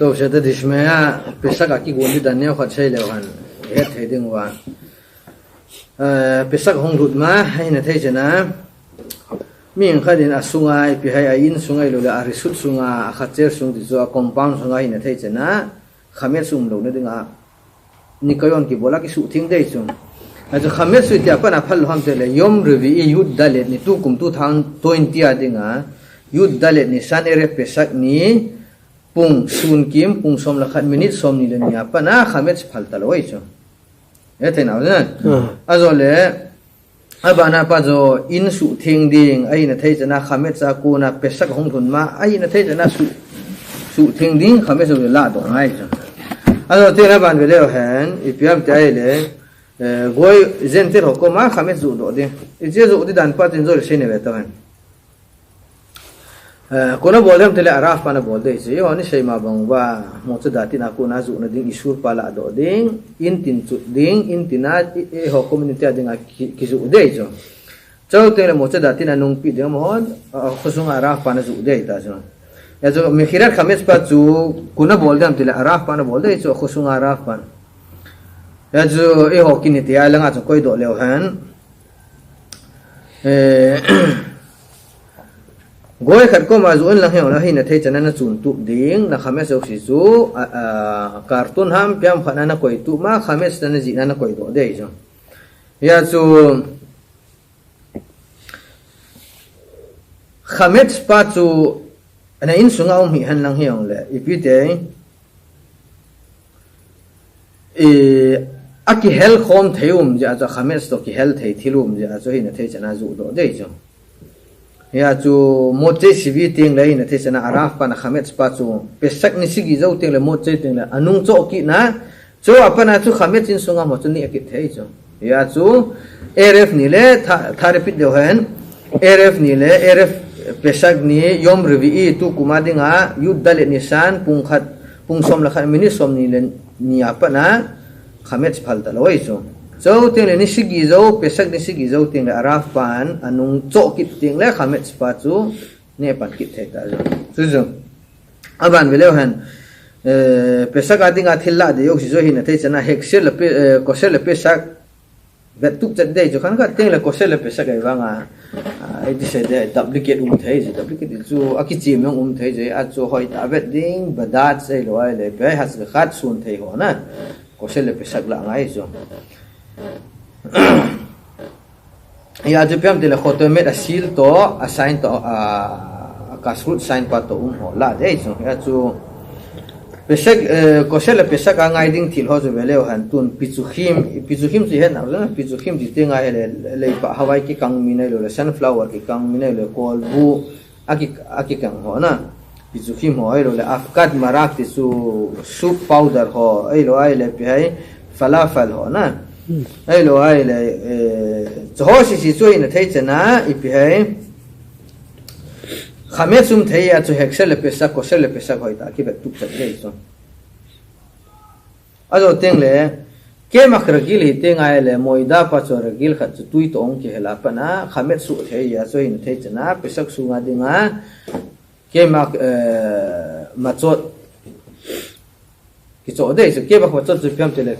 तो शेत दिशमेया पैसा का की गोली दाने खत से लेवन हे थे दिंगवा पैसा होंग रुदमा है न थे जना मिंग खदिन असुंगाई पे है इन सुंगाई लोले अरिसुत सुंगा खचेर सुंग दिजो कंपाउंड सुंगाई न थे जना खमे सुंग लोने दिंगा निकयोन की बोला की सुथिंग दे सुंग आज खमे सुतिया पना फल हम चले योम रवि युद्ध दले नि तु कुम तु थांग 20 दिंगा युद्ध दले नि सान एरे पैसा नि pung sun kim pung som la khat minute som ni le nia pa na khamet phal ta loi chu e the na na azo le abana pa zo in su thing ding ai na thei chana khamet cha ku na pesak hong thun ma ai na thei chana su thing ding khamet so la do ngai chu azo te na ban ve le han ipiam tai le goi zen te ro ko ma khamet zu do de e je zo di dan pa tin zo le se ne ve ta han कोना बोलते हम तेरे आराफ पाना बोलते हैं ये वानी सही माँ बंगवा मोचे दाती ना को ना जो ना दिन ईश्वर पाला दो दिन इन तीन दिन इन तीन ये हो कम्युनिटी आदि ना किसी उदे जो चाहो तेरे मोचे दाती ना नोंग पी दे मोहन खुशुंग आराफ पाना जो उदे इता जो या जो मिखिरात खमेस पा जो कोना बोलते हम तेरे आराफ पाना बोलते हैं जो खुशुंग आराफ पान या जो ये हो कम्युनिटी आलंग आज कोई दो ले हन गोय खत को माजुन लंग हेव लही न थे चना न चुन तु दिंग न खमे सो सिजु कार्टून हम प्याम खना न कोई तु मा खमे सन जी न कोई दो दे जो या जो खमे स्पा जो न इन सुंगा उम हन लंग हेव ले इपिते अकी हेल खोम थेउम जा जो खमे sto की हेल थे थिलुम जा जो हि न थे चना जु दो दे जो या जो मोचे सिवी तिंग ले न थे सना आराफ पा न खमेत स्पा जो पेसक निसिगी जो तिंग ले मोचे तिंग ले अनुंग चो की ना जो अपना जो खमेत इन सुंगा मोचन नि अकित थे जो या जो एरएफ नि ले थारे पिट दे हन एरएफ नि ले एरएफ पेसक नि योम रवि तु कुमा दिंगा युद्ध ले निशान पुंखत पुंसोम ल खन मिनि सोम नि ले नि अपना खमेत फल त लoi जो zo ting le nisigi zo pesak nisigi zo ting le araf pan anung cho kit ting le khamet spa chu ne pan kit the ta zo zo aban velo han pesak ading a thilla de yok si zo hin the chana hexel pe kosel pesak vet tuk chat de jo khan ka ting le kosel pesak ai wanga ai di se de duplicate thei ji duplicate chu akichi meng thei je a chu hoi ta vet ding badat sei lo ai le pe has khat sun thei ho na kosel pesak la ngai zo ya je pem de la khoto met asil to assign to kasrut sign pa to ho la de so ya chu pesak kosel pesak ngai ding thil ho je vele han tun pichukhim ji hen na pichukhim ji tenga le pa hawai ki kang minai lo sunflower ki kang minai lo kol bu aki kang ho na pichukhim ho ai lo le afkat marak ti su soup powder ho ai lo ai le pe hai falafel ho na ai lo ai le zo si chui na thei chana ipi hai khame sum thei a chu hexel pesa kosel pesa hoi ta ki be tuk chat dei so azo teng le ke makragil hi teng ai le moida pa chor gil khat chu tui tong ki hela pa na khame su thei ya so in thei chana pesak su nga dinga ke mak machot ki cho de so ke ba machot chu pyam tele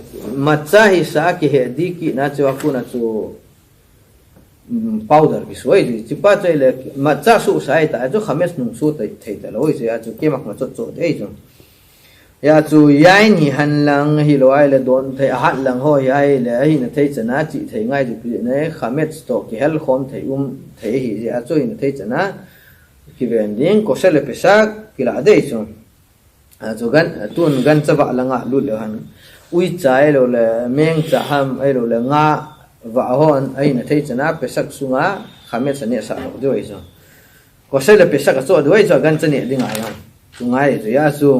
macha hi sa ki he di ki na chu aku na chu powder ki soi di chi pa chele macha su sai ta chu khames nung su tai thei ta loi se a chu ke mak machot cho de chu ya chu yai ni han lang hi lo ai le don thei a hat lang ho yai le hi na thei chana chi thei ngai di pi ne khamet sto ki hel khom thei thei hi a chu in thei chana ki vending ko sele pesak ki la de chu zo gan tun gan chawa langa lu le han ui chai lo le meng cha ham ai lo le nga wa hon ai na thei chana pesak sunga khamet sane sa lo doi zo ko se le pesak so doi zo gan chane dinga ya sungai zo ya su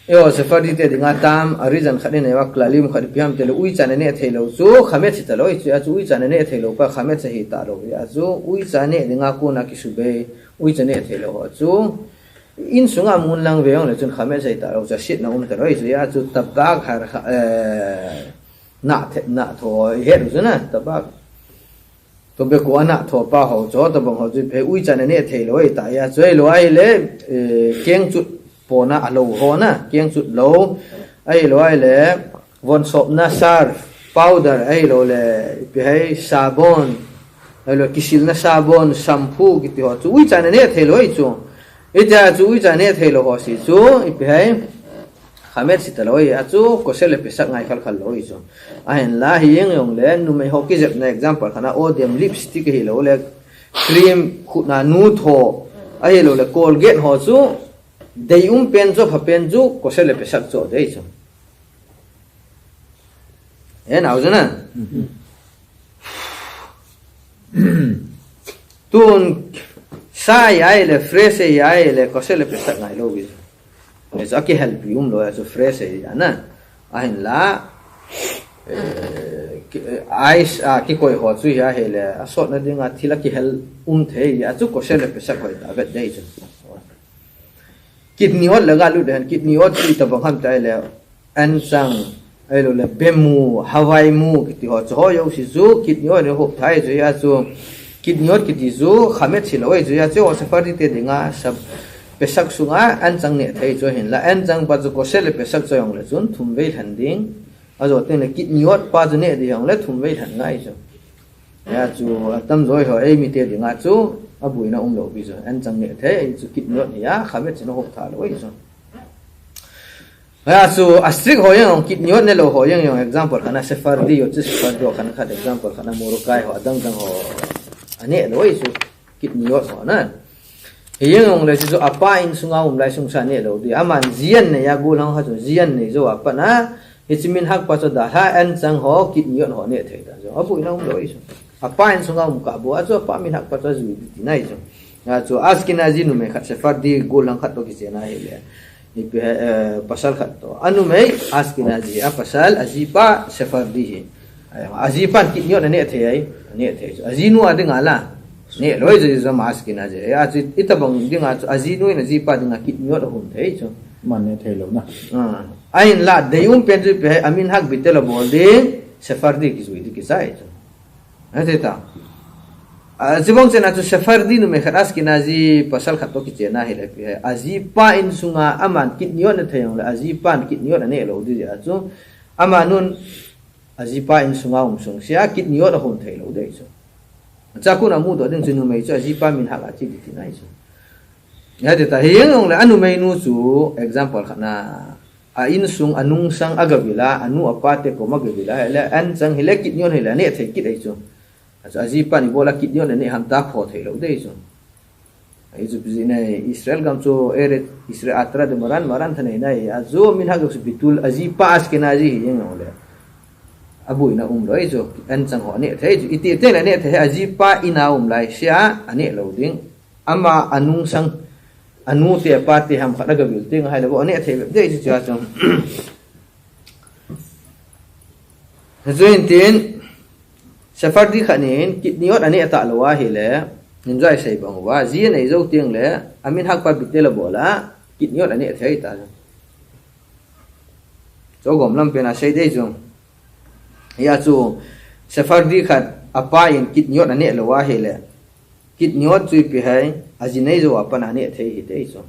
yo se fadi te dinga tam arijan khadin ne wa klalim khad piam te lo ui chane ne thei lo zo khamet si ta lo i ya chu ui chane ne thei lo pa khamet se hi ta lo ya zo ui chane dinga ko na ki su be ui chane thei lo chu in sunga mun lang ve ong le chun khame sai ta ro cha shit na ta roi ya chu tabak har nạ thọ hết rồi nè tập bác tôi biết qua nạ thọ pa hậu cho tập bằng hậu chỉ phải uy chân này thấy lối tại à chơi lối lẽ kiêng chút bỏ na alo ho na kiêng chút lâu ai lối lẽ von sop na sar powder ai lối lẽ phải sabon ai lối kisil na sabon shampoo gitu họ chú uy chân này thấy lối chú ít ra chú uy chân này thấy lối họ xí chú phải khamet si taloi achu kosele pesak ngai khal khal loi so ahen la hieng yong le nu mai hoki jep na example khana odium lipstick hi lo le cream khuna nu tho ai lo le colgate ho chu dei pen jo pha pen ju kosele pesak cho dei so en au jana tun sai ai le fresh ai le kosele pesak ngai lo bi eso aquí help lo eso fresh ya na ahin la ice ki koi ho chu ya hele asot na dinga thila ki hel the ya chu ko sele pe sak hoi ta vet dei chu kidney hot laga lu den kidney hot ti ta bang ham tai le an sang ai lo le bemu hawai mu ki ho cho yo si zu kidney hot ho thai chu ya chu kidney hot ki ti zu khamet si lo chu ya chu safar te dinga sab pesak sunga an chang ne thei cho hin la an chang pa chu ko sele pesak cho yong le chun thum vei than ding azo te ne kit niot pa chu ne di yong le thum vei than ngai cho ya chu tam roi ho ei mi te di nga chu abui na lo bi cho an chang ne thei chu kit niot ya khamet chino hok tha lo cho ya chu astrik ho yong kit niot ne lo ho yong example kana sefardi yo chu sefardi kana khat example kana morokai ho adang dang ho ane lo chu kit niot ho na hieng le chu apa in sunga lai sung sa ne lo di aman zian ne ya gu lang ha chu zian ne zo apa na hichimin hak pa chu da ha an chang ho kit niot ho ne thei da zo abu ina lo isu apa in sunga ka bu azo pa min hak pa chu zu di nai zo ya chu askinazi nu me khat sefardi gu lang khat to ki se na hele ni pe pasal khat to anu me askinazi a pasal azipa sefardi hi azipan kit niot ne thei ai ne thei azinu ade ngala ne loi je zo mas kina je ya chi itabang dinga azi noi na ji pa dinga kit niot hum thei chu man ne thei lo na ain la deum pen ju pe amin hak bitel bol de sefardi ki zui ki sai chu ate ta azibong se na chu sefardi nu me kharas kina ji pasal khato ki chena hele pe azi pa in sunga aman kit niot na theyong la azi pan kit niot ne lo di ja chu amanun azi pa in sunga sung sia kit niot hum thei lo de chu cha ku na mu do ding chunu mai cha ji pa min ha la chi ti nai chu ya de ta hieng ong la anu mai nu chu example khana a in sung anung sang agavila anu apate ko magavila hele an chang hele kit nyon hele ne thei kit ai chu a ji pa ni bola kit nyon ne ham ta kho thei lo dei chu ai chu bi ne israel gam chu ere israel atra de maran thane nai a zo min ha go su bitul a ji pa as ke na ji hieng ong le abui na loi chu an chang ho ne thei chu iti te na ne thei aji pa ina lai sia ane lo ding ama anung sang anu te pa te ham khada ga bil ting hai lo ne thei de chu cha chung zoin tin safardi khanin kitniot ane ata lo wa hi le enjoy sai bang wa ji nei zo ting le amin hak pa bitel bola kitniot ane thei ta zo gom lam pe na sai de chung ya chu sefardi khat apa in kit niot ane lo wa hele kit niot chui pi hai ajinei zo apa na ne thei hi te so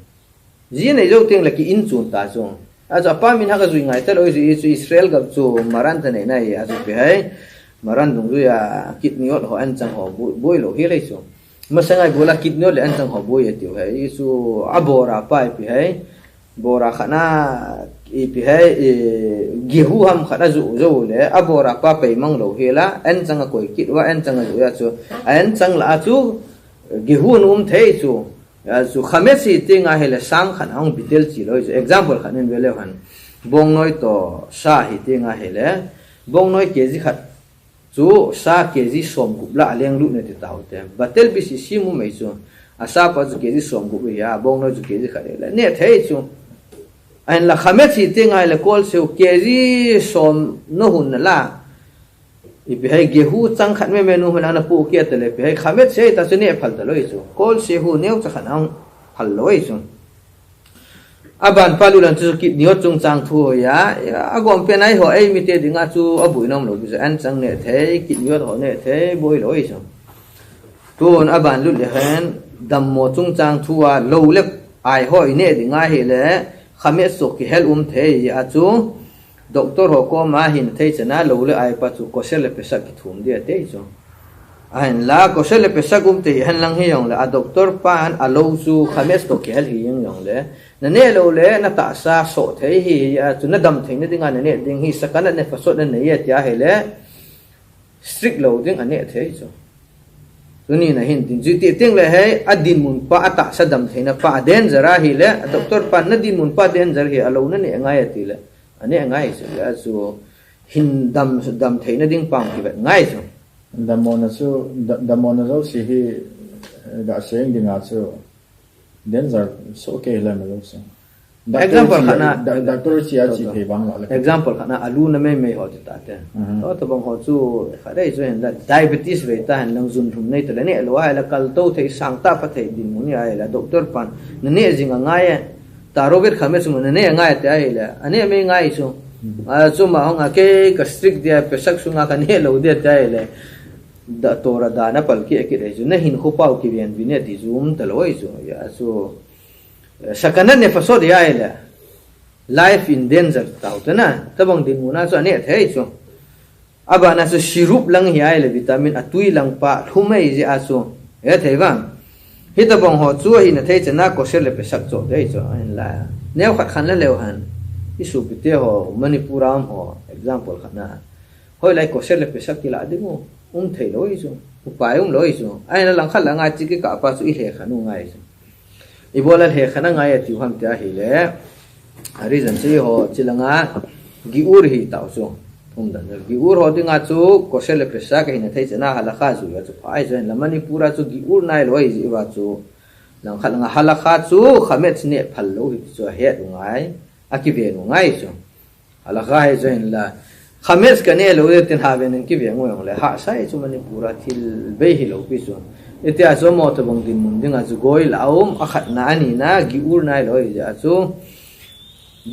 ji nei zo ting la ki in chun ta so a zo pa min ha ga zui ngai ta lo ji chu israel ga chu maran ta nei nai a zo pi hai maran dung zu ya kit niot ho an chang ho boi lo hi le so masangai bola kit niot le an chang ho boi ti hai su abora pa pi hai bora khana pi hai gehu ham khana zu zo le abora pa pe mang lo hela an changa koi kit wa an changa ya chu an chang la chu gehu num thei chu ya chu khamet si tinga hele sang khan ang bitel chi lo example khan in vele han bong noi to sa hi tinga hele bong noi kg khat chu sa kg som gup la leng lu ne ti taw te batel bi si mu mai chu asa pa chu kg som gup ya bong noi chu kg khat le ne thei chu anh là khamet si te ngai le kol se kg som no hun la i bi hai gehu chang khat me menu hna na pu ke te le bi hai khamet se ta chune phal ta loi chu kol se hu neu cha khan ang phal loi chu aban palulan chu kit niot chung chang thu ya agom pe nai ho ai mi te dinga chu abui nom lo bi an chang ne the kit niot ho ne the boi loi so tuon aban lu le hen dam mo chung chang thu wa lo le ai hoi ne dinga he le khame so ki hel the ya chu doctor ho ko ma hin the chana lo le ai pa chu ko sel le pesa ki thum dia te so an la ko sel le pesa te han lang he yong la doctor pan a lo chu khame so ki hel hi yong le na ne lo le na ta sa so the hi ya chu na dam thein na dinga na ne ding hi sakana ne fa so na ne ya tia he le strict lo ding ane the so tuni na hin tin ji ti ting le he adin mun pa ata sa dam thein na pa den zara hi le doctor pan na din mun pa den zar hi alo na ne ngai ati le ane ngai so ya so hin dam thein na ding pang ki ngai so damona so si hi ga seng dinga so denzer so ke la me so example khana doctor chi a chi ke bang la example khana alu na me ho ta te to bang ho chu khare zo hen la diabetes ve ta han lang zun thum nei ta ne lo ai la kal to thei sang ta pa thei din mun ai la doctor pan ne jinga ngai ta robert khame chu ne ngai ta ai la ane me ngai chu a chu ma hong a ke ka strict dia pesak su nga ka ne lo dia ta ai la da tora da na pal ki ke re na hin khu pau ki bien bine ti zoom ta loi so ya so sakana ne fa so dia ila life in danger ta na ta bang din muna so ne thei so aba na so sirup lang hi ila vitamin atui lang pa thumei ji aso e thei bang hi ta bang ho chu hi na thei chana ko sel le pe sak cho dei so an la neu khat khan la leu han isu pite ho manipuram ho example khana hoi lai ko sel le pe sak ki la dingo thei loi so upai loi so ai na lang khat la nga chi ki ka pa su i he khanu ngai so ibola he khana ngai ti ham ta hi le reason chi ho chilanga gi ur hi taw so thum dan gi ur ho dinga chu ko sel pe sak hi na thei chana hala kha su ya chu pai so la manipura chu gi ur nai loi ji wa chu lang khat nga hala kha chu khamet ne phal lo hi chu he ngai aki ve ngai so hala kha hi so la khames ka ne lo tin ha ven ki ve ngoi le ha sai chu mani pura thil be hi lo pi chu etia so mo to bang din mun dinga chu goi laum a khat na ani na gi ur nai loi ja chu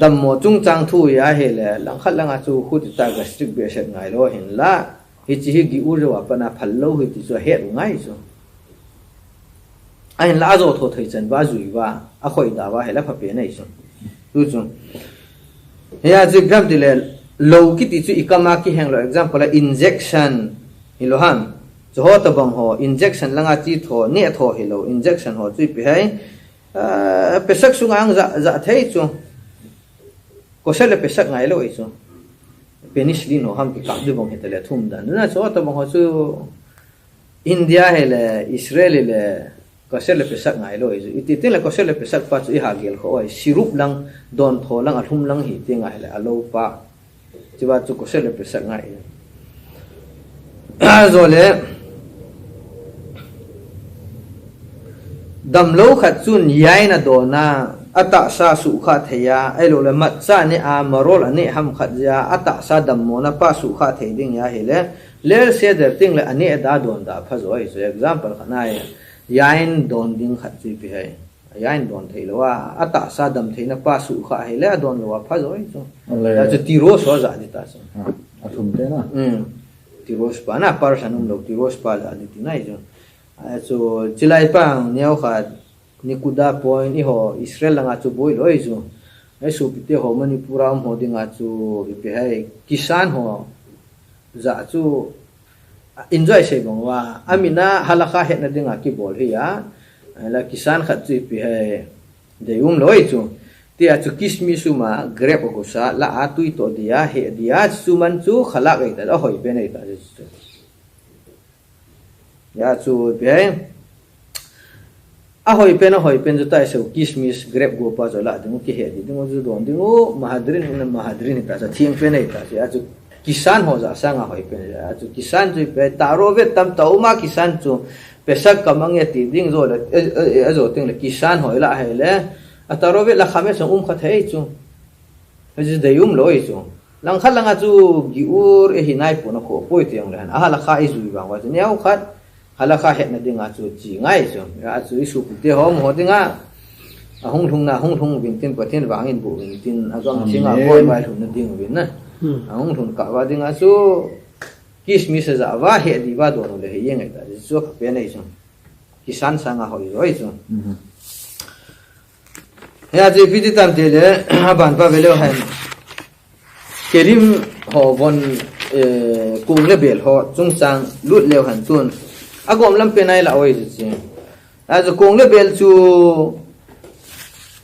dam mo chung chang thu ya he le lang khat langa chu khu ti ta gastric be set ngai lo hin la hi chi hi gi ur wa pa na phal lo hi ti chu he ngai chu ai la zo tho thei chen ba zui wa a khoi da wa he la pha pe nei chu tu chu ya ji gram ti le low ki ti chu ikama ki heng lo example la injection hilohan zo ho ta bang ho injection langa chi tho ne tho hilo injection ho chu pi hai pesak su ngang za thei chu ko sel pesak ngai lo chu penicillin ho ham ki ka du bang hetale thum dan na zo ta bang ho chu india hele israel hele ko sel pesak ngai lo chu iti te la ko sel pesak pa chu i ha gel kho ai sirup lang don tho lang athum lang hi te ngai le alo pa chiba chu ko sel pe sak ngai zole dam lo khat chun yai na do na ata sa su kha theya ai lo le mat cha ni a marol ani ham khat ja ata sa dam mo na pa su kha thei ding ya hele le se der ting le ani da don da pha zo ai so example khana yain don ding khat chi pi hai yain don thei lo wa ata sa dam thei na pa su kha hele don lo wa pha zo ai so la chu ti ro so za di ta so athum te na ti ro spa na par sanum lo ti ro spa la di ti nai so so chilai pang neo kha nikuda point i ho israel langa chu boi loi so ai su pite ho manipuram ho dinga chu pi hai kisan ho za chu enjoy sei bang wa amina halakha he na dinga ki bol hi ya la kisan khat chi pi hai de loi chu tia chu kismi su ma grep ko sa la atui to dia he dia su man chu khala ga ta hoi pe nei ta ya chu pe a hoi pe chu ta so kismis grep go pa zo la ding ki he ding ju don ding o mahadrin ta sa thing pe nei ta ya chu kisan ho za sa nga hoi pe ya chu kisan chu pe ta ro ve tam ta ma kisan chu pesak kamang ya ti ding zo la zo ting la kisan hoi la he le ataro ve la khame song kha thei chu ji de loi chu lang khat langa chu gi ur e hinai pu na kho poi tiang lan a la kha i zui ba wa neu khat hala kha het na dinga chu chi ngai chu ya chu isu pu te hom ho dinga hong thung bin tin pathin wangin bu bin tin agam chinga boy bai thun ding bin na hong thung ka wa ding a chu kismis za wa he di ba do le he yeng ta chu pe nei chu kisan sanga hoi roi chu ya je pidi tam de le ban pa velo han kerim ho von kung le bel ho chung chang lut leo han tun agom lam pe nai la oi chi a zo kung le bel chu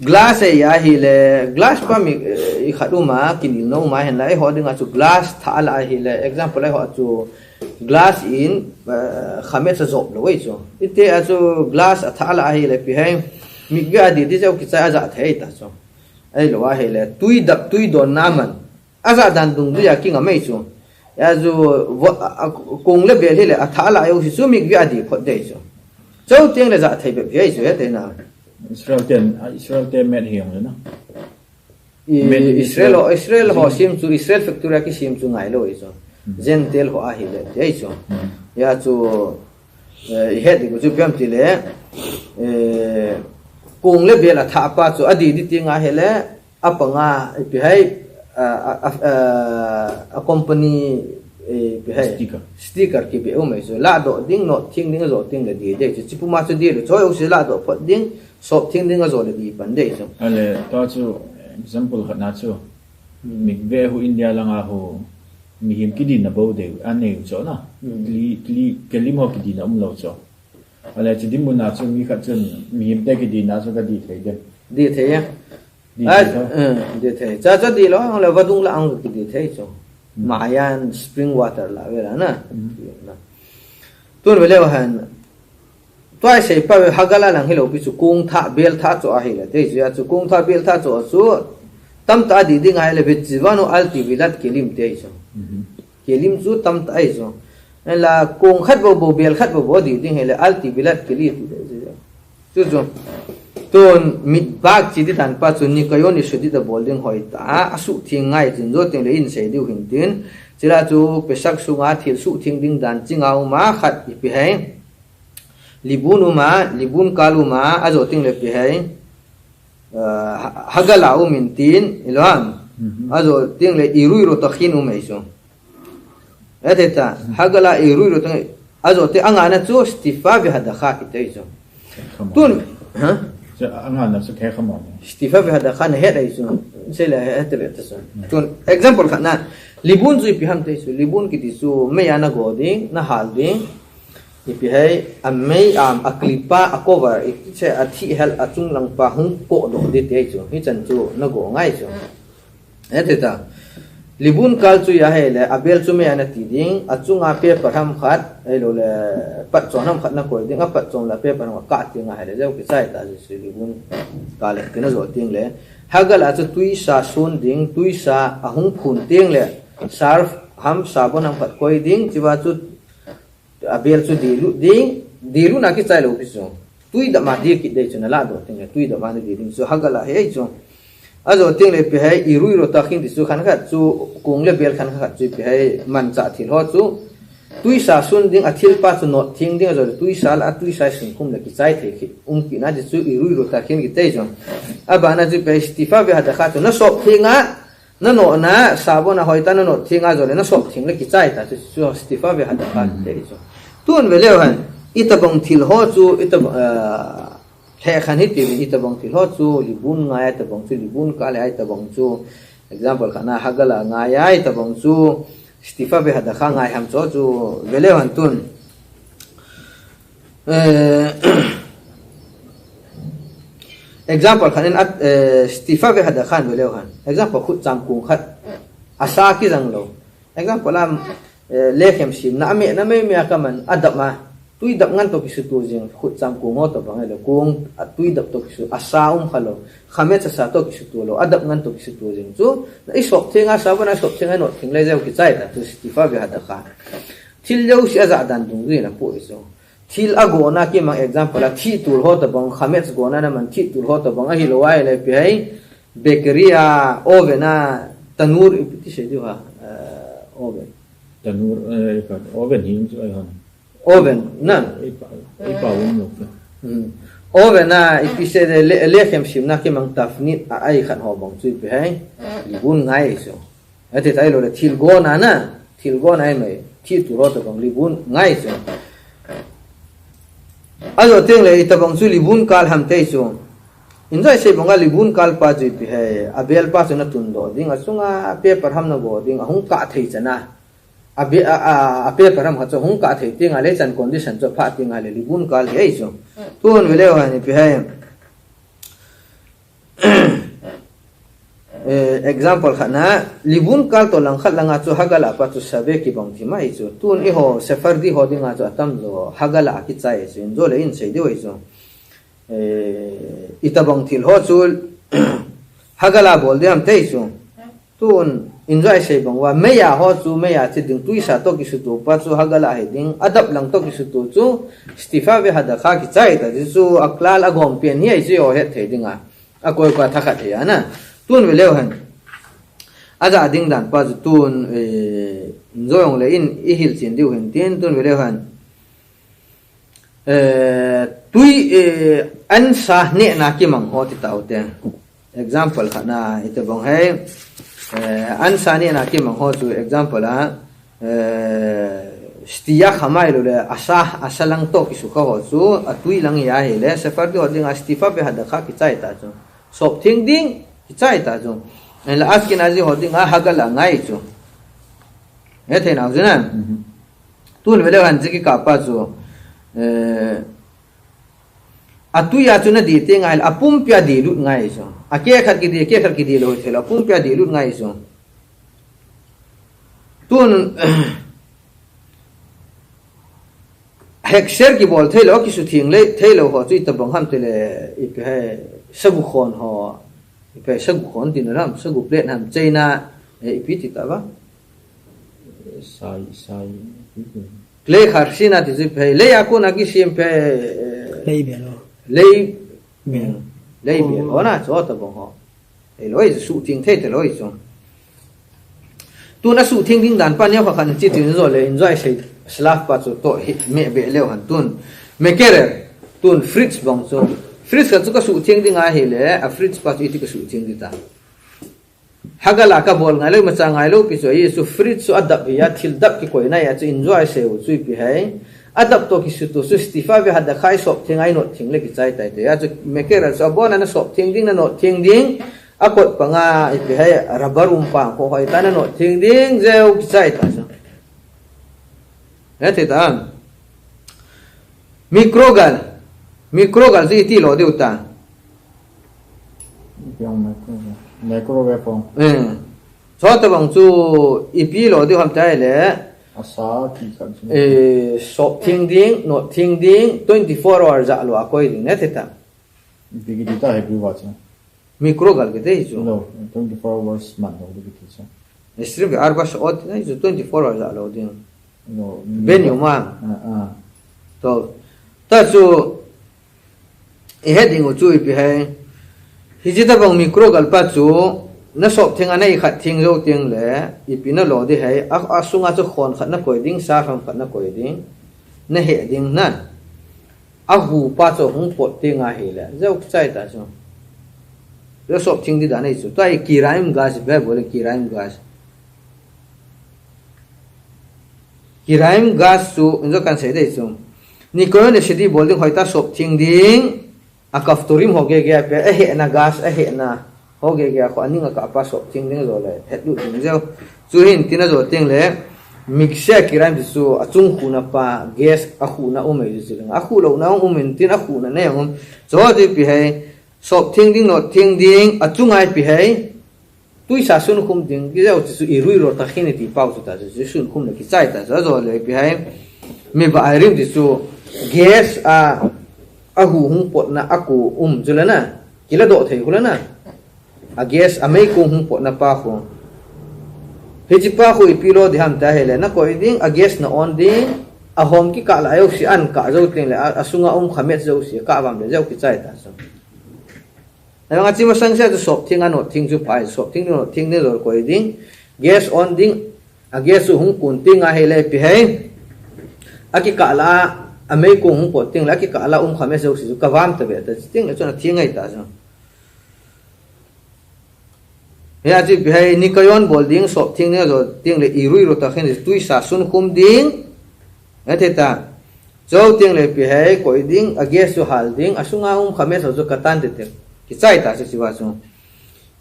glass ya hi le glass pa mi I khaduma kin no ma hen lai ho dinga chu glass tha la hi le example lai ho chu glass in khamet sa zob lo wei chu ite a chu glass tha la hi le pi hai mi ga di jau ki cha za thei ta chu ai lo wa hi le tui don na man aza dan dung du ya king a mei chu ya zu kung le bel hi le tha la yo hi chu mi ga di phot dei chu châu tiếng là dạ thầy bị vậy rồi thế nào Israel tên mẹ hiền rồi nó Israel họ sim chu Israel factory cái sim chu ngày rồi rồi gentel họ ahi le thế rồi ya chu hết thì chu piam ti le kung le bela tha pa chu adi di tinga hele apanga pi hai a company pi hai sticker ki be o mai so la do ding no thing ding zo ting le di de chu pu ma chu di le choi o se la do phot ding so thing ding zo le di pan de so ale to chu example khat na chu mi ve hu India langa hu mi him ki din na bo de ane cho na li kelim ho ki din na lo cho ale chi dim mun na chu mi khat chen mi him te ki din na chu ka di thei de đi thế á đi thế cha đi lo là vật dụng là ông cái đi thế cho Mayan spring water là vậy là na tuần về leo hành tôi sẽ phải hagala lang hello bị chú cung tha bel tha cho ai là thế chứ chú cung tha bel tha cho chú tâm ta đi đi ngay là bị chivano alti vilat kelim thế cho kelim chú tâm ta ấy cho nên là cung khát bộ bel khát bộ đi đi hay là alti vilat kelim chú chú tuần mít bạc chỉ đi thành pa chuan ni kayo ni sudi da bolding hoi ta asu thing ngai jin zo teng le in sei diu hin tin chira chu pesak sunga thil su thing ding dan chingau ma khat pi hai libun kalu ma azo ting le pi hai hagalau min tin ilham azo ting le irui ro takhin u mai so eteta hagala irui ro tang azo te anga na chu stifa bi hada kha ki te so tun ha anh hàng nào sẽ khai không mòn Stifa về hạt khăn hết đấy chứ, sẽ là hết rồi thế sao? Tuần example khăn na, libun zui pi ham thế chứ, libun cái tí chứ, mấy anh nào đi, na hal đi, thì pi hay, mấy aklipa cover, sẽ athi hel atung lang pa hung ko do đi thế chứ, hi chân chứ, na go ngay chứ, hết thế ta. Libun kal chu ya hay là abel chu mấy anh tí ding, atung ape parham khát, ấy rồi là bắt chọn ham khát na coi ding, bắt chọn là ape parham cắt tiếng hay là giao cái sai ta chứ libun kal cái nó rồi tiếng lệ, hagal achu tui sa sun ding, tui sa ahung phun tiếng lệ, sarf ham sabon ham khát coi ding, chỉ vào chu abel chu dilu na cái sai lo cái chu, tui đã mà đi cái đấy chu na la do tiếng lệ, tui đã mà đi ding, chu hagal là hay chu. Azo tiếng lệ pi hay irui ro takhin tisu khan khat chu kung le bel khan khat chu pi hay man cha thil ho chu tui sa sun ding athil pa chu not thing ding azo tui sa la tui sa sin kum le ki chai the ki ki na chu irui ro takhin ki te jo abana chu pe istifa ve hada khat na sop thinga na no na sabon na hoita na no thinga zo le na sop thing le ki chai ta chu istifa ve hada khat te jo tun ve le han itabong thil ho chu he khan hit pi itabong thil ho chu libun ngai tabong chu libun ka le ai tabong chu example khana hagala ngai ai tabong chu istifa be hada kha ngai ham cho chu vele han tun example khanen istifa be hada khan vele han example khut cham ku khat asa ki jang lo example am lekhem sim na me ka man adama tui dap ngan to kisu tu jing khut cham ku ngo to bang le kung tui dap to kisu asa khalo khamet sa to kisu tu lo adap ngan to kisu tu jing chu na isok thenga sabana sok thenga no thing le jau ki chai ta tu istifa be hada kha thil jau si aza dan dung ri na pu iso thil ago na ki mang example a thi tur ho to bang khamet go na man thi tur ho to bang a hi lo wai le pi hai bakery a oven a tanur ti se ju ha oven tanur oven hin chu ai hon oven na ai pa un no over na episode le khem sim na ki mang tafnit ai khan ho bang chui pe hai libun ngai so ate tai lo le thil go na thil go nai mai thi tu ro to bang libun ngai so ayo teng le ita bang chui libun kal ham te so injai se bang libun kal pa chui pe hai abel pa so na tun do ding asunga paper ham na go ding hung ka thei chana abe paper ham ha cho hung ka thei ting ale chan condition cho pha ting ale libun kal he so tuan vele wa ni pe hai example khana libun kal to lang khat langa chu hagala pa chu sabe ki bang thi mai chu tun i ho safardi ho dinga chu atam lo hagala ki chai chu in zo le in sei de wai chu itabang thil ho chu hagala bol de am te chu tun enjoy sei bang wa meya ho chu meya chi ding tuisa to ki su tu pa chu hagala he ding adap lang to ki su tu chu stifa ve hada kha ki chai ta chu aklal agom pen hi ai chu ho he the dinga akoi ka thakha the ana tun ve leo han aja ding dan pa chu tun enjoy ong le in I hil chin diu hen tin tun ve leo han tui an sa ne na ki mang ho ti tau te example khana ite bang hai an sa ne na ki mang ho chu example a stia khamai lo le asalang to ki su kha ho chu atui lang ya he le safar ki hoding astifa pe hada kha ki chai ta chu sop thing ding ki chai ta chu la aski na ji hoding a hagala ngai chu he the na ju na tun vele han ji ki ka pa chu atuya chu na di te ngai apum pya di lut ngai so ake khat ki di lo thela apum pya di lut ngai so tun hexer ki bol thelo ki su thing le thelo ho chu ta bang ham tele I pe hai sagu khon ho I pe sagu khon tin ram sagu plate ham china I pi ti ta ba sai le kharsina ti pe le ya ko na ki sim pe le be ona cho ta bang ho e loi su thing the te loi so tu na su thing ding dan pa nya kha khan chi tin zo le enjoy sei slaf pa chu to me be leo han tun me kerer tun fritz bang so fritz ka chu ka su thing ding a he le a fritz pa chu ti ka su thing dita hagala ka bol ngai lo ma cha ngai lo pi so yi su fritz su adap ya thil dap ki koi na ya chu enjoy sei u chu pi hai adap to ki su to su stifa ve hada khai sop thing ai no thing le ki chai tai te ya chu me kerer so bona na sop thing ding na no thing ding akot panga pi hai rabarum pa ko hoi ta na no thing ding zeu ki chai ta so thế ta microgal gì tí lo điều ta microwave phong cho ta bằng chu ipi lo điều ham tai le asa ki kan shop thing ding no thing ding 24 hours za lo akoi ding ne thế ta digita he bi wa cha microgal ke te chu no 24 hours man ho digita cha stream arba shot ne 24 hours za lo ding no bên nhiều mà to ta chu heading của chui pi hai hi ji ta bang micro gal pa chu na sop thing anai khat thing lo tiang le ipi na lo di hai a sunga chu khon khat na koi ding sa pham khat na koi ding na he ding na a hu pa chu hung pot tinga he le zau chai ta chu lo sop thing di da nei chu tai kiraim gas be bole kiraim gas kiraim gas su injo kan sei dei chu ni ko ne sidi bolding hoita sop thing ding akaf turim hoge ge pe a he na gas a he na hoge ge ko aninga ka pa sop thing ding zo le het lu ding zo chu hin tina zo ting le mixer kiraim su achung khuna pa gas a khuna o mai zu a khu lo na o min tin a khuna ne ngom zo di pi hai sop thing ding no thing ding achung ai pi hai tui sa sun khum ding ki zau chu I rui ro ta khini ti pau chu ta chu sun khum le ki chai ta zo le pi hai me ba ai rim ti chu gas a hu hung pot na aku chu le na kila do thei khula na a gas a mai ku hung pot na pa khu he chi pa khu pi lo di ham ta he le na ko ding a gas na on ding a hom ki ka la yo si an ka zo ting le a sunga khamet zo si ka bam le zo ki chai ta so na nga chi ma sang sa sop thing ano thing chu pai sop thing no thing ne lo ko ding gas on ding a gas hung kun ting a he le pi hai a ki ka la mấy cùng không có tiếng lá cái cả là khám hết rồi sử cả vam tới vậy tiếng là cho nó tiếng ngay ta rồi ya chỉ bị hay nikayon bol ding sop tiếng nữa rồi tiếng là irui rồi ta khen tui sa sun khum ding thế ta châu tiếng là bị hay coi ding ages su hal ding asunga khám hết rồi katan thế cái sai ta sẽ siwa so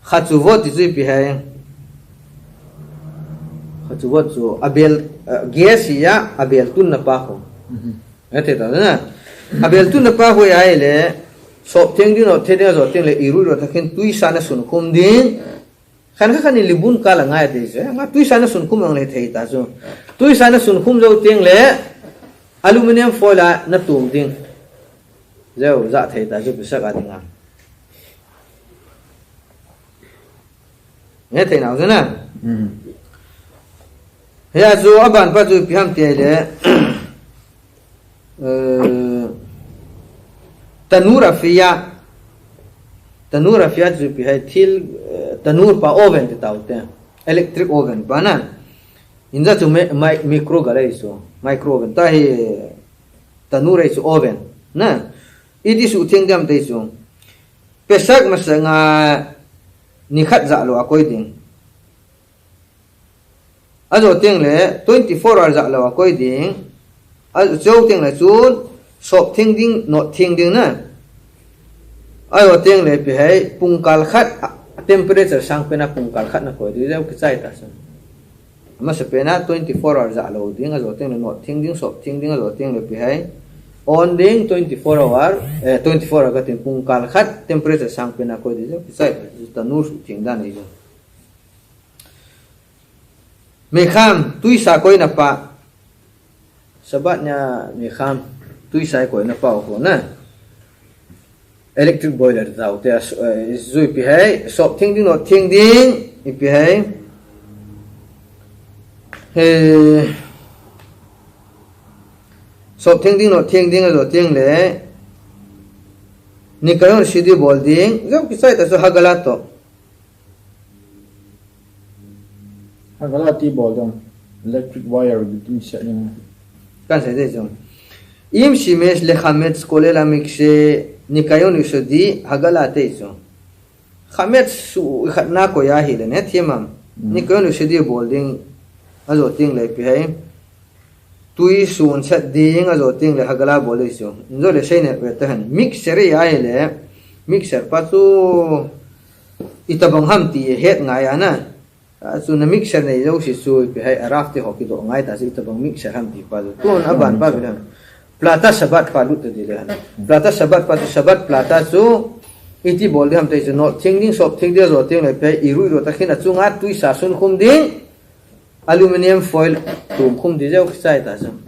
khát chú vót thì bị hay khát chú vót so abel gas ya abel tun na pa ko thế ta na abel tun na pa ho ya le sop tiếng đi nó thế đó rồi tiếng là irui rồi ta khen tui sa na sun khum ding khăn khăn ni libun ka la ngai de je nga tui sana sun khum ang le thei ta so tui sana sun khum zo tiang le aluminum foil na tum ding zeu za thei ta ju bisa ka ding nghe thei nào thế na ya zo aban pa ju piam te le tanura fia ju pi hai thil tanur pa oven te taute electric oven pa na inja chu micro gare so micro oven ta hi tanur ai su oven na idi su thing dam te so pesak masanga ni khat za lo akoi ding ajo teng le 24 hour za lo akoi ding ajo teng le chu sop thing ding not thing ding na ayo teng le pi hai pungkal khat temperature sang pena pungkal khat na ko di deu kisai ta san ma se pena 24 hours za lo ding azo teng no thing ding sop thing ding azo teng le pi hai on ding 24 hour 24 hour ka tin pungkal khat temperature sang pena ko di deu kisai ta nur su thing da nei jo me kham tui sa koi na pa sabatnya me kham tui sai koi na pa ko na electric boiler tao te zui pi hai sop thing ding no thing ding pi hai sop thing ding no thing ding zo thing le ni kayon sidi bol ding yo kisai ta so hagala to hagala ti bol dong electric wire between set ni kan sai de zo im shimesh le khamet skole la mixe nikayon usodi hagala te so khamet su khatna ko ya hi le ne thiamam nikayon usodi bolding azo ting le pi hai tui sun chat ding azo ting le hagala bol so zo le sei ne pe tan mixer ya le mixer pa chu itabang ham ti het ngai ana su na mixer nei zo si su pi hai araf te hoki do ngai ta si itabang mixer ham ti pa tu na ban pa bilan plata sabat palu te dilan plata sabat pa sabat plata su iti bol ham te no thingding sop thingde zo ting le pe irui ro ta khina chunga tui sa sun khum ding aluminium foil tum khum di jau sai ta sam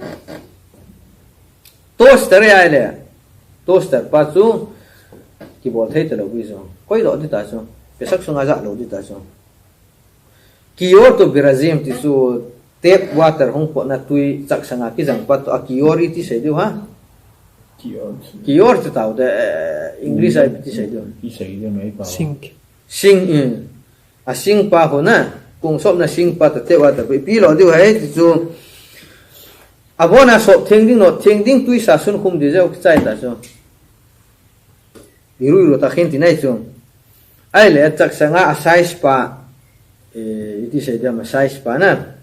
toaster ya le toaster pa chu ki bol thei te lo bi zo koi do di ta so pe sak sunga za lo di ta so kior to birazim ti su tap water hong po na tui chak sanga ki jang pat akior iti sei du ha kior te tau de english ai ti sei du i sei de mai pa sing in a sing pa ho na kung sop na sing pa te water pi lo du hai ti chu abona sop thing ding no thing ding tui sa sun khum de jau chai ta so iru ro ta khin ti nai chu ai le chak sanga a size pa iti sei de ma size pa na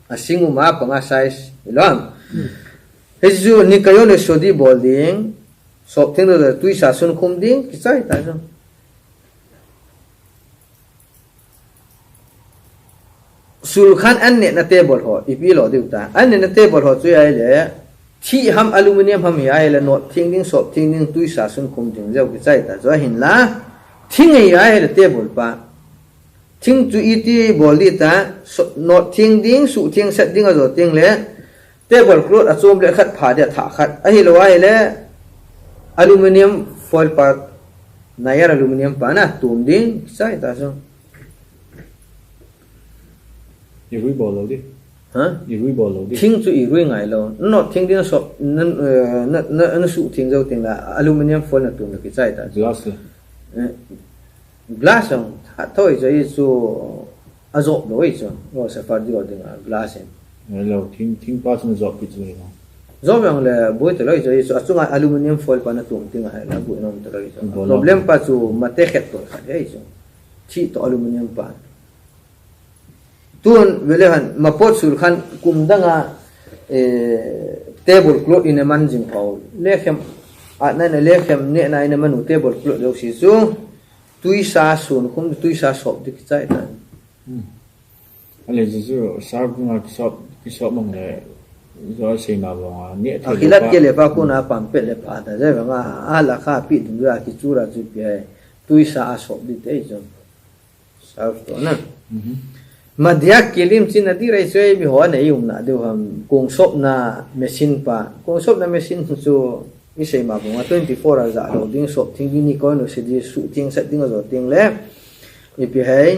asing uma panga size ilong heju ni kayo le sodi bolding sop thing da tui sa sun khum ding kisai ta so sul khan an ne na table ho ipi lo diu ta an ne na table ho chu ai le thi ham aluminium ham ya ai le no thing ding sop thing ding tui sa sun khum ding jau kisai ta zo hin la thing ai ai le table pa thing chu iti boli ta not thing ding su thing set ding azo ting le table cloth achom le khat pha de tha khat a hi lo ai le aluminium foil pa nayar aluminium pa na tum ding sai ta so irui bol lo di ha irui bol lo di thing chu irui ngai lo not thing ding so na su thing zo ting la aluminium foil na tum le ki sai ta glass glass on thôi rồi số azot đối chứ rồi sẽ phát đi gọi là glass lo thing pa chung zo pi chu zo yang le boi to loi zo so chunga aluminium foil pa na tum tinga la bui nom to loi zo problem pa chu mate khet to kha ei zo chi to aluminium pa tun vele han mapot sul khan kum danga table cloth in a manjing paul lekhem na lekhem ne na ina manu table cloth lo si su tui sa sun kum tui sa sop dik chai ta ale ju sa gunga kisop mong le zo sei ma ba ne the akilat ke le pa ko na pam pe le pa da je nga ala kha pi du ya ki chura chu pe tui sa sop dik te jo sa to na madhya kelim chin adi rai soi bi ho na yum na de ham kong sop na machine pa kong sop na machine chu i sei ma ba 24 hours a lo ding sop thing ni ko no se di su ting sa ding zo ting le i pi hai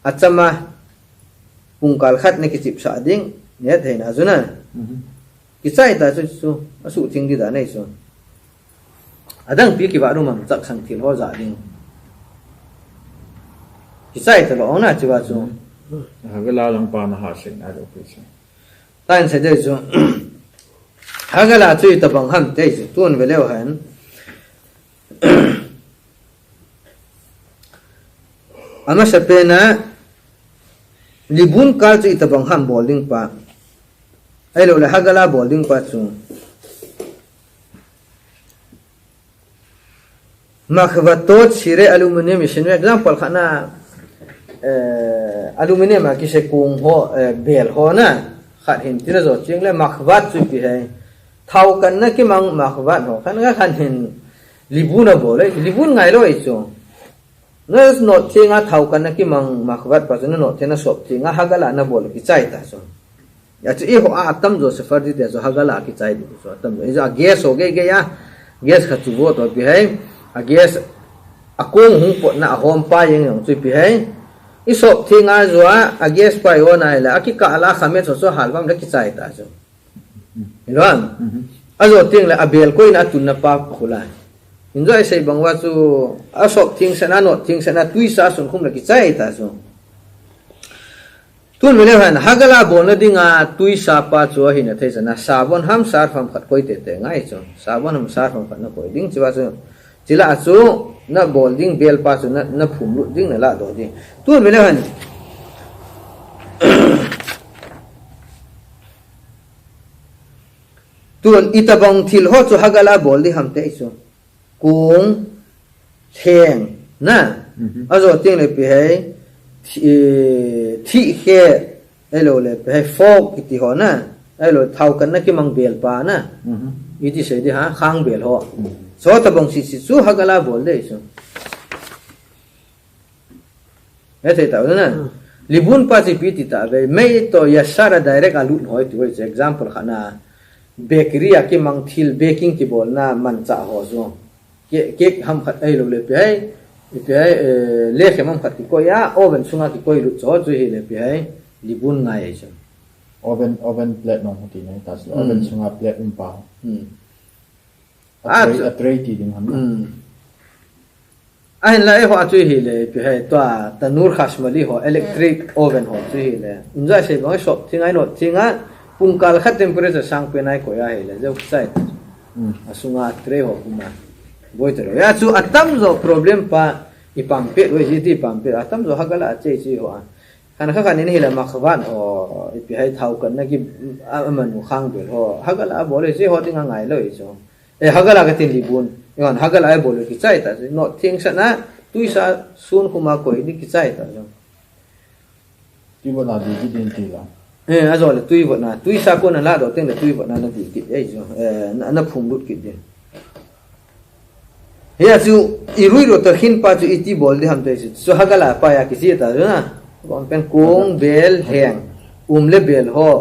achama pungkal khat ne ki chip sa ding ne the na zuna ki sai ta su su ting di da nei so adang pi ki ba ru mam chak sang thil ho za ding ki sai ta lo na chi ba chu hagala lang pa na ha sing na do pi tan se de chu hagala chui ta bang ham te chu tun ve leo han ama sa pena libun kal chui ta bang ham bowling pa ai lo le hagala bowling pa chu makhwatot sire aluminium machine example khana aluminium ki se kung ho bel ho na khat hin tin zo ching le makhwat chu pi hai thau kan na ki mang makhwat ho kan ga khan hin libuna bo le libun ngai lo i chu na no thinga thau kan na ki mang makhwat pa na no thena sop thinga hagala na bol ki chai ta so ya chu i ho a tam zo se far di de zo hagala ki chai di so tam zo ja gas ho ge ge ya gas kha chu bo to pi hai a gas akung hung po na hom pa yeng chu pi hai isop thinga zua ages pai ona la aki ka ala khamet so halwam la ki chai ta so ron azo ting la abel ko ina tun na pa khula enjoy sei bangwa chu asop thing sana no thing sana tui sa sun khum la ki chai ta so tun mele han hagala bona dinga tui sa pa chu hi na thai sana sabon ham sar pham khat koi te te ngai chu sabon ham sar pham khat na koi ding chiwa chu chila chu na bowling bel pa chu na phum lu ding na la do ding tu mele han tuan itabang thil ho chu hagala bol di ham te chu kung theng na azo ting le pi hai thi khe elo le pi hai fok ti ho na elo thau kan na ki mang bel pa na iti se di ha khang bel ho so tabang si chu hagala bol de chu ete ta na libun pa si piti ta ve me to yasara direct alut hoi tu example khana bakery ki mang thil baking ki bol na man cha ho zo ke ham khat ai lo le pe le khe mam khat ko ya oven sunga ki koi lu cho chu hi le pe libun ngai ai chu oven plate no hoti ne tas oven sunga plate pa a tray ti ding ham ai la ho chu hi le pe to tanur khashmali ho electric oven ho chu hi le enjoy se ba shop thingai no thinga pungkal khat temperature sang pe nai ko ya hi le jo sai asunga tray ho kuma boi tero ya chu atam zo problem pa ipam pe we ji ti pam pe atam zo hagala che chi ho kan kha kan ni hi la makhwan ho ipi hai thau kan na ki amanu khang be ho hagala bole se ho tinga ngai lo i so hagala ka tin libun yon hagala ai bole ki chai ta no thing sa na tuisa sun kuma ko ni ki chai ta so ti bo na di din ti la azo le tui bo na tuisa ko na la do teng le tui bo na na di ki ai so na phum lut ki de ya chu irui ro ta hin pa chu iti bol di ham te so hagala pa ya ki si ta na bon pen kung bel heng le bel ho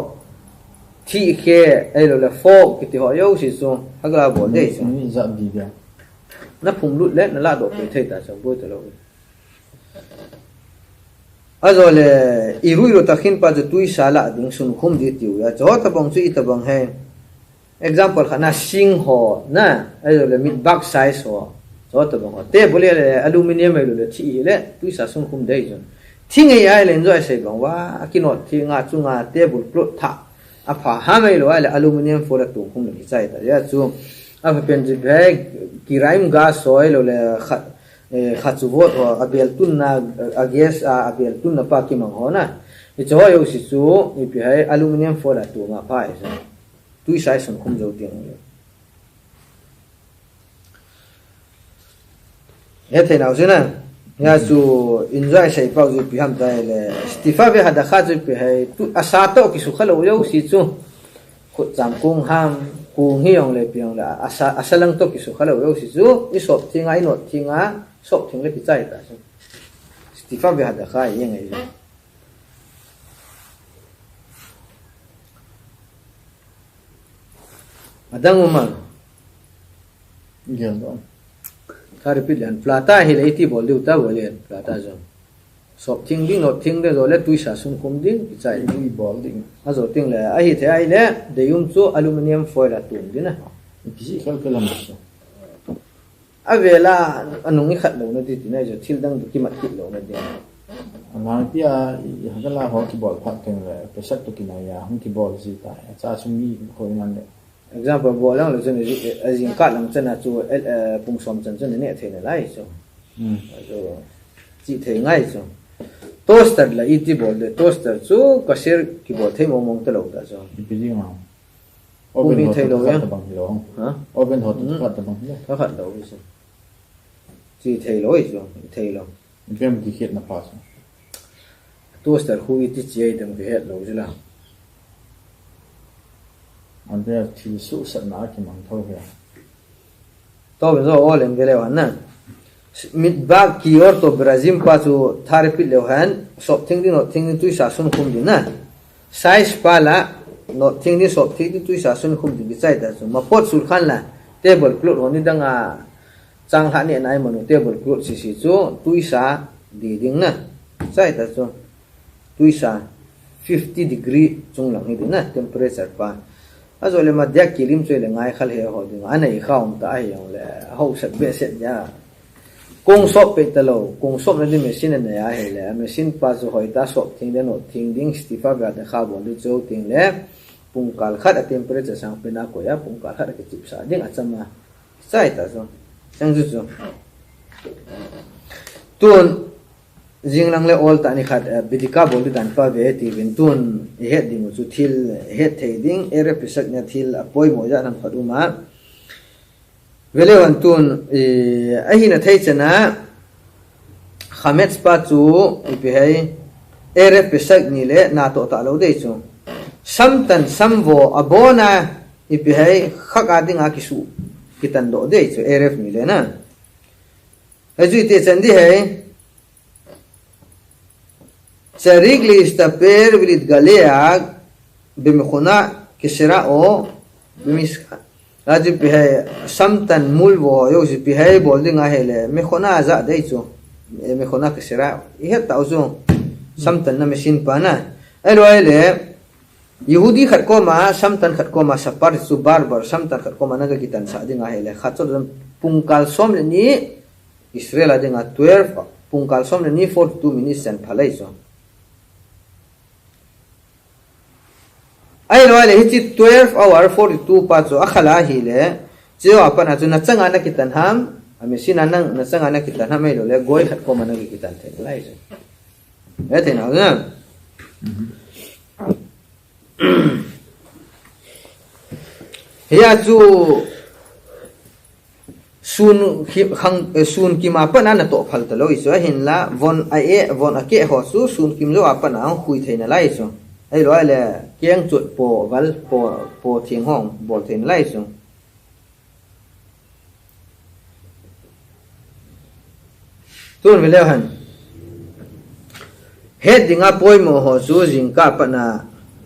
thi khe ai lo le fo ki ti ho yo si so hagala bol de so ni za di ga na phum lut le na la do pe thai ta so bo ta lo azo le irui ro ta hin pa chu tui sala ding sun khum di tiu ya cho ta bang chu i ta bang he example khana sing ho na ai lo le mid box size ho so ta bang ho te bole le aluminium ai lo le thi le tui sa sun khum dei so thing ai le enjoy se bang wa ki no thi nga chu nga table plot tha a pha ha mai lo ala aluminium foil tu khum le chai ta ya chu a pen ji bag kiraim gas soil le khat chu vot ho abel tun na ages abel tun na pa ki mang ho na i cho yo si chu i pi hai aluminium foil tu ma pa ai sa tu sai son khum jo tiang le ya the nào chứ nè ya chu enjoy sai pau ju pi ham dai le stifa ve hada kha ju pi hai tu asa to ki su khalo yo si chu khu cham kung ham kung hi yong le pi yong la asa lang to ki su khalo yo si chu i sop thinga I not thinga sop thing le pi chai ta stifa ve hada kha yeng ai adang uma Gel đó. thari pilan plata hi le ti bol diu ta bolen plata zo sop thing ding not thing de zo le tuisa sum kum ding chai Đi bỏ định. a zo ting le a hi the ai le de yum chu aluminium foil atum dina Cái gì khác cái làm sao? a vela anung ni khat lo na ti tinai zo thil dang ki mat ki lo na de Mà bây giờ cái là họ cái bỏ phát cái là cái sắc tôi cái này à không cái bỏ gì tại cha sung mi khối ngăn đấy. example bo lang lo chen azin ka lang chen a chu pung som chen chen ne the ne lai so so chi the ngai so toaster la i ti bol de toaster chu ka ser ki bol the mong mong te lo da so Cái gì mà Ủa, mình hot thay đổi phát á? được bằng hiểu không? ha Open hot phát được bằng hiểu. ka khat lo so chi the loi so the lo Cái em cái hiện là phát. toaster khu i ti che dam ke het lo jula Anh bây giờ thì số sẵn nã cái mảng thôi kìa. to ben zo all en gele wan na mit bag ki or to brazil pa chu thar pi le han sop thing din no thing tu sa sun khum din na size pa la no thing din sop thing din tu sa sun khum din chai da chu ma pot sul khan la table cloth honi danga chang ha ne nai manu table cloth si si chu tu sa di ding na chai da chu tu sa 50 degree chung lang hi din na temperature pa azole ma dia kilim choi le ngai khal he ho ding anei khaum ta ai yong le ho sat be set ya kong sop pe talo kong sop na di machine na ya he le machine pa zo hoi ta sop thing de no thing ding stifa ga de kha bon du chou ting le pung kal khat a temperature sang pe na ko ya pung kal khat ke chip sa ding a chama sai ta zo sang ju zo tun jing lang le all ta ni khat bidika bol dan pa ve ti vin tun he ding chu thil he thei ding ere pisak nya thil apoi mo ja nan khaduma vele wan tun a hi na thei chana khamet pa chu ipi hai ere pisak ni le na to ta lo dei chu samtan samvo abona ipi hai khaka dinga kisu kitan do dei chu ere ni le na ajui te chandi hai Sarigli istaper vilit galeag bimkhuna kisra o bimiska aji pihe samtan mulvo yo si pihe bolding a hele mekhona za dei chu mekhona kisra ihe ta uzu samtan na machine pana elo ele yahudi khat ko ma samtan khat ko ma sapar su barbar samtan khat ko ma naga kitan sa dinga hele khatso pungkal som ni israel adinga 12 pungkal som ni 42 minutes and phalai so ai lo le hi 12 hour 42 pa chu akhala hi le chiwa apana chu na changa na kitan ham ame sina nang na changa na kitan ham ai lo le goi khat ko mana ki kitan the lai chu e the na ga ya chu sun sun ki ma pa na na to phal ta lo iso hin la von ai e von ake ho su sun kim lo apana hui the na lai chu ai lo le kiang chuột po val po thieng hong bol thiền lai su tuan velo han head dinga poi mo ho su jing ka pa na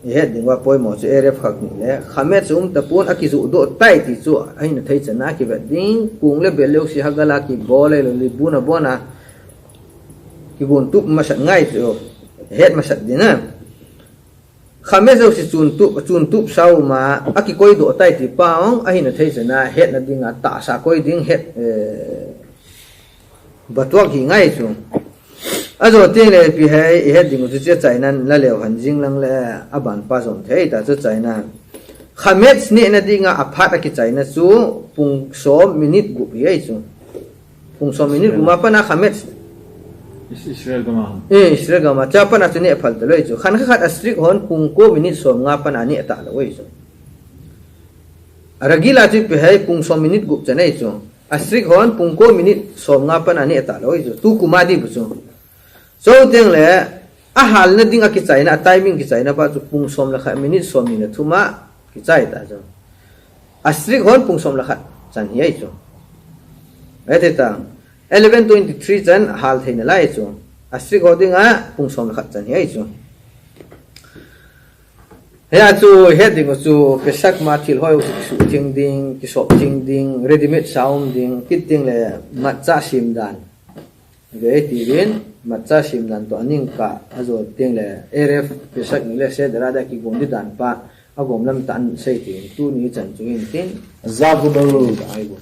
head dinga poi mo su eref khak ni le khamet sum ta pun akizu do tai ti chu ai na thai chana ki ba ding kung le belo si hagala ki bole lo li buna bona ki bun tup ma sat ngai chu head ma sat dina khamet zo si chun tup sau ma aki koi do tai ti paong ai na thai chana head na dinga ta sa koi ding head batuak hi ngai chu zo ting le pi hai he ding chu che chai nan la le han jing lang le aban pa zon thei ta chu chai na khamets ni na dinga aphat ki chai na chu pung so minute gu pi ai chu pung so minute gu ma pa na khamets Israel gama Israel gama cha pa na chu ne phal ta loi chu khan khat astrik hon pung ko minute so nga pa na ni ta lo wei chu ragila chu pi hai pung so minute gu cha nei chu astrik hon pung ko minute so nga pa na ni ta lo wei chu tu kuma di bu chu so teng le a hal na dinga ki chai na timing ki chai na pa chu pung som la kha minute som ni na thuma ki chai ta chu astrik hon pung som la kha chan hi ai chu ete ta 11:23 chan hal thein lai chu astrik ho dinga pung som la kha chan hi ai chu ya chu he ding chu pesak ma thil hoi su thing ding ki sop thing ding ready made sound ding kit ding le ma cha sim dan ve ti rin ma cha sim dan to aning ka azo ting le rf pesak ni le se dara da ki gom di dan pa agom lam tan sei ti tu ni chan chu in tin Zagubaru ai go